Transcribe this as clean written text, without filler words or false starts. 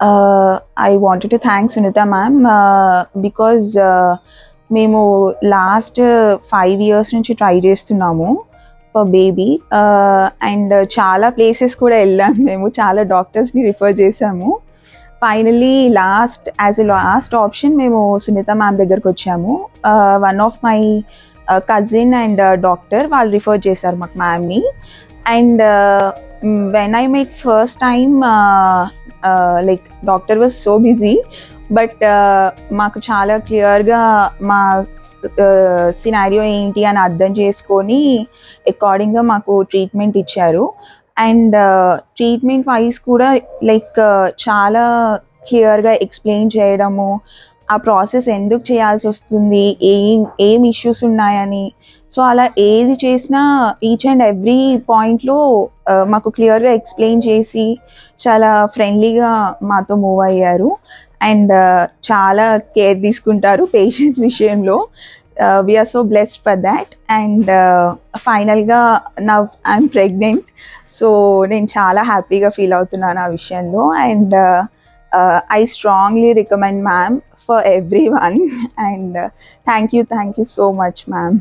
I wanted to thank Sunita ma'am because మేము last 5 years నుంచి try చేస్తున్నాము for baby and చాలా places కూడా వెళ్ళాము, మేము చాలా డాక్టర్స్ని రిఫర్ చేసాము. Finally as a last option మేము సునీత మ్యామ్ దగ్గరకు వచ్చాము. One of my cousin and doctor వాళ్ళు రిఫర్ చేశారు మాకు మ్యామ్ని. And when I met first time like doctor was so busy, but మాకు చాలా క్లియర్గా మా సినారియో ఏంటి అని అర్థం చేసుకొని అకార్డింగ్గా మాకు ట్రీట్మెంట్ ఇచ్చారు. అండ్ ట్రీట్మెంట్ వైజ్ కూడా లైక్ చాలా క్లియర్గా ఎక్స్ప్లెయిన్ చేయడము, ఆ ప్రాసెస్ ఎందుకు చేయాల్సి వస్తుంది, ఏం ఇష్యూస్ ఉన్నాయని. సో అలా ఏది చేసినా ఈచ్ అండ్ ఎవ్రీ పాయింట్లో మాకు క్లియర్గా ఎక్స్ప్లెయిన్ చేసి చాలా ఫ్రెండ్లీగా మాతో మూవ్ అయ్యారు. అండ్ చాలా కేర్ తీసుకుంటారు పేషెంట్స్ విషయంలో. We're so blessed for that. And ఫైనల్గా నౌ ఐఎమ్ ప్రెగ్నెంట్. సో నేను చాలా హ్యాపీగా ఫీల్ అవుతున్నాను ఆ విషయంలో. And I strongly recommend ma'am for everyone. And thank you so much ma'am.